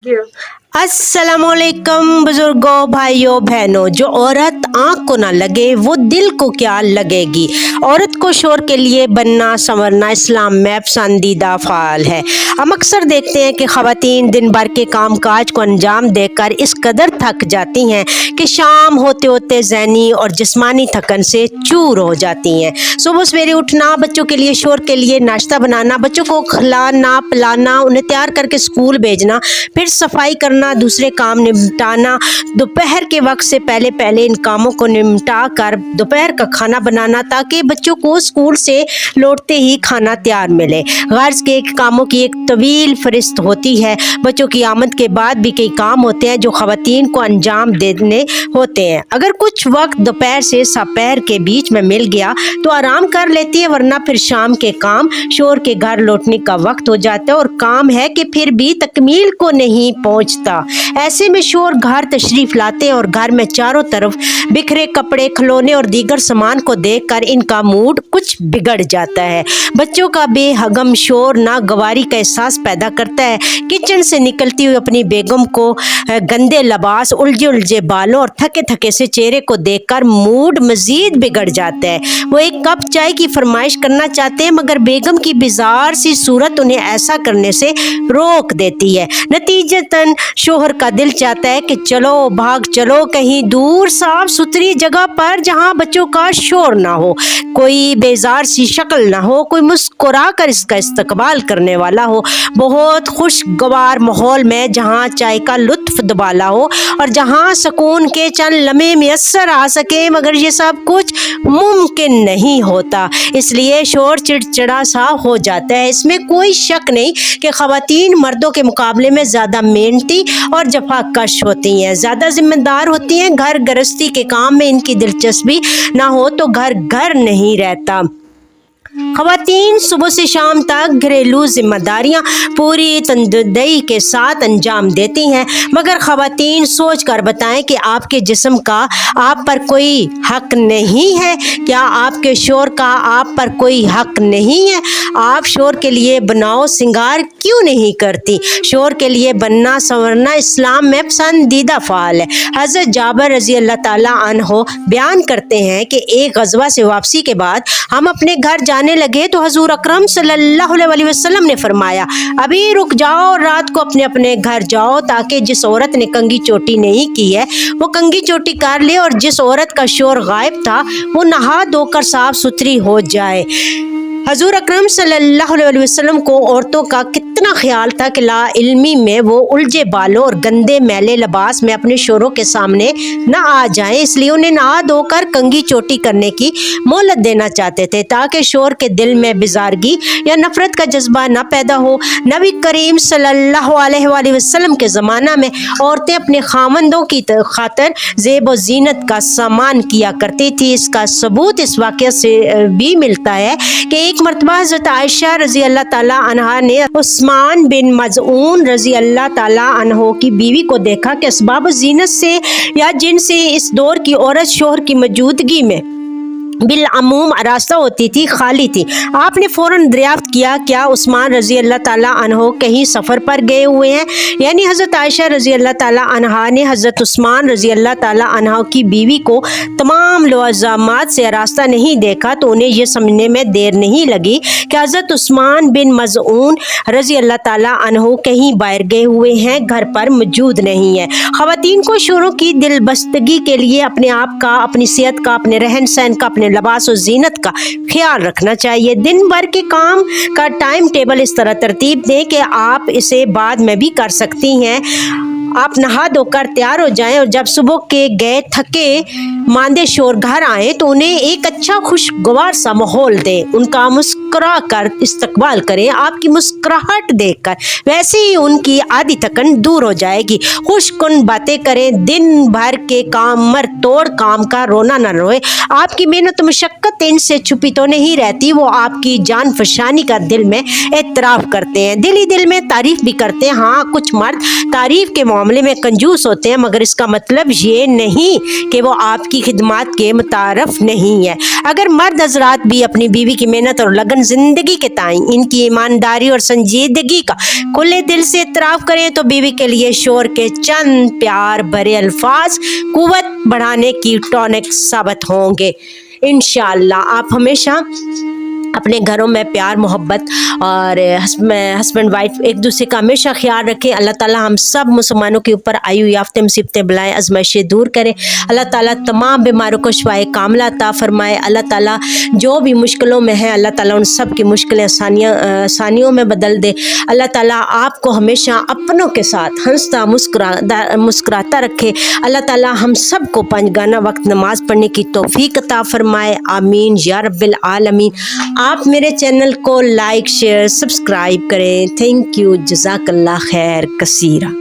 अस्सलामुअलैकुम बुजुर्गों, भाइयों बहनों। जो औरत आँख को ना लगे वो दिल को क्या लगेगी। औरत को शोर के लिए बनना संवरना इस्लाम में पसंदीदा फ़ाल है। हम अक्सर देखते हैं कि ख़वातीन दिन भर के काम काज को अंजाम देकर इस कदर थक जाती हैं कि शाम होते होते ज़हनी और जिस्मानी थकन से चूर हो जाती हैं। सुबह सवेरे उठना, बच्चों के लिए शोर के लिए नाश्ता बनाना, बच्चों को खिलाना पिलाना, उन्हें तैयार करके स्कूल भेजना, फिर सफाई करना, दूसरे काम निपटाना, दोपहर के वक्त से पहले पहले इन कामों को निपटा कर दोपहर का खाना बनाना ताकि बच्चों को स्कूल से लौटते ही खाना तैयार मिले। गर्ज के कामों की एक तवील फहरिस्त होती है। बच्चों की आमद के बाद भी कई काम होते हैं जो ख़वातीन को अंजाम देने होते हैं। अगर कुछ वक्त दोपहर से सपहर के बीच में मिल गया तो आराम कर लेती है, वरना फिर शाम के काम शोर के घर लौटने का वक्त हो जाता है और काम है कि फिर भी तकमील को नहीं पहुंचता। ऐसे में शोर घर तशरीफ लाते हैं और घर में चारों तरफ बिखरे कपड़े, खिलौने और दीगर सामान को देखकर इनका मूड कुछ बिगड़ जाता है। बच्चों का बेहगम शोर नागवारी का एहसास पैदा करता है। किचन से निकलती हुई अपनी बेगम को गंदे लिबास, उलझे उलझे बालों और थके थके से चेहरे को देखकर मूड मजीद बिगड़ जाता है। वो एक कप चाय की फरमाइश करना चाहते हैं मगर बेगम की बिजार सी सूरत उन्हें ऐसा करने से रोक देती है। नतीजतन शोहर का दिल चाहता है कि चलो भाग चलो कहीं दूर साफ सुथरी जगह पर जहां बच्चों का शोर ना हो, कोई बेजार सी शक्ल ना हो, कोई मुस्कुरा कर इसका इस्तकबाल करने वाला हो, बहुत खुशगवार माहौल में जहां चाय का लुत्फ दुबाला हो और जहां सुकून के चंद लम्हे मुयस्सर आ सके। मगर ये सब कुछ मुमकिन नहीं होता, इसलिए शोर चिड़चिड़ा सा हो जाता है। इसमें कोई शक नहीं कि ख़वातीन मर्दों के मुकाबले में ज़्यादा मेहनती और जफाकश होती हैं, ज़्यादा जिम्मेदार होती हैं। घर गृहस्थी के काम में इनकी दिलचस्पी ना हो तो घर घर नहीं रहता। ख़वातीन सुबह से शाम तक घरेलू जिम्मेदारियां पूरी तनदेही के साथ अंजाम देती हैं, मगर ख़वातीन सोच कर बताएं कि आपके जिस्म का आप पर कोई हक नहीं है। क्या आपके शोर का आप पर कोई हक नहीं है? आप शोर के लिए बनाओ सिंगार क्यों नहीं करती? शोर के लिए बनना संवरना इस्लाम में पसंदीदा फ़ाल है। हज़रत जाबिर रज़ी अल्लाह ताला अन्हो बयान करते हैं कि एक गज़वा से वापसी के बाद हम अपने घर जाने लगे तो हजूर अकरम सल्लल्लाहु अलैहि वसल्लम ने फरमाया, अभी रुक जाओ और रात को अपने अपने घर जाओ ताकि जिस औरत ने कंगी चोटी नहीं की है वो कंगी चोटी कर ले और जिस औरत का शोर गायब था वो नहा धोकर साफ सुथरी हो जाए। हजूर अकरम सल्लल्लाहु अलैहि वसल्लम को औरतों का कितना ख्याल था कि ला इल्मी में वो उलझे बालों और गंदे मैले लिबास में अपने शोरों के सामने न आ जाएं, इसलिए उन्हें नहा धोकर कंगी चोटी करने की मोहलत देना चाहते थे ताकि शोर के दिल में बेजारगी या नफरत का जज्बा न पैदा हो। नबी करीम सल्लल्लाहु अलैहि वसल्लम के ज़माना में औरतें अपने खामंदों की खातर ज़ेब व ज़ीनत का सामान किया करती थी। इसका सबूत इस वाक़या से भी मिलता है कि एक मरतबा हज़रत आयशा रज़ी अल्लाह ताला अन्हा ने उस्मान बिन मज़ऊन रज़ी अल्लाह ताला अन्हो की बीवी को देखा कि असबाब ज़ीनत से या जिनसे इस दौर की औरत शोहर की मौजूदगी में बिल अमूम आरास्ता होती थी, खाली थी। आपने फ़ौरन दरियाफ्त किया क्या उस्मान रज़ी अल्लाह ताला अन्हो कहीं सफ़र पर गए हुए हैं? यानी हज़रत आयशा रज़ी अल्लाह ताला अन्हा ने हज़रत उस्मान रज़ी अल्लाह ताला अन्हा की बीवी को तमाम लवाज़ामात से आरास्ता नहीं देखा तो उन्हें यह समझने में देर नहीं लगी कि हज़रत उस्मान बिन मज़ऊन रज़ी अल्लाह ताला अन्हो कहीं बाहर गए हुए हैं, घर पर मौजूद नहीं है। ख़वातीन को शोरों की दिलबस्तगी के लिए अपने आप का, अपनी सेहत का, अपने रहन सहन का, अपने लिबास और जीनत का ख्याल रखना चाहिए। दिन भर के काम का टाइम टेबल इस तरह तरतीब दें कि आप इसे बाद में भी कर सकती हैं। आप नहा धोकर तैयार हो जाएं और जब सुबह के गए थके मांदे शोर घर आए तो उन्हें एक अच्छा खुशगवार सा माहौल दें, उनका मुस्कुरा कर इस्तकबाल करें। आपकी मुस्कुराहट देखकर वैसे ही उनकी आधी थकन दूर हो जाएगी। खुशकुन बातें करें, दिन भर के काम मर तोड़ काम का रोना न रोए। आपकी मेहनत मुशक्कत इनसे छुपी तो नहीं रहती, वो आपकी जान फशानी का दिल में एतराफ़ करते हैं, दिल ही दिल में तारीफ भी करते हैं। हाँ, कुछ मर्द तारीफ के معاملے میں کنجوس ہوتے ہیں مگر اس کا مطلب یہ نہیں کہ وہ آپ کی خدمات کے متعارف نہیں ہے۔ اگر مرد حضرات بھی اپنی بیوی کی محنت اور لگن زندگی کے تئیں ان کی ایمانداری اور سنجیدگی کا کھلے دل سے اعتراف کریں تو بیوی کے لیے شوہر کے چند پیار بھرے الفاظ قوت بڑھانے کی ٹونک ثابت ہوں گے۔ انشاءاللہ آپ ہمیشہ اپنے گھروں میں پیار محبت اور ہسبینڈ وائف ایک دوسرے کا ہمیشہ خیال رکھیں۔ اللہ تعالیٰ ہم سب مسلمانوں کے اوپر آئی ہوئی آفتیں مصیبتیں بلائیں آزمائشیں دور کریں۔ اللہ تعالیٰ تمام بیماروں کو شفائے کاملہ عطا فرمائے۔ اللہ تعالیٰ جو بھی مشکلوں میں ہیں اللہ تعالیٰ ان سب کی مشکلیں آسانیوں میں بدل دے۔ اللہ تعالیٰ آپ کو ہمیشہ اپنوں کے ساتھ ہنستا مسکراتا رکھے۔ اللہ تعالیٰ ہم سب کو پنج گانا وقت نماز پڑھنے کی توفیق عطا فرمائے، آمین یا رب العالمین۔ آپ میرے چینل کو لائک شیئر سبسکرائب کریں۔ تھینک یو، جزاک اللہ خیر کثیرہ۔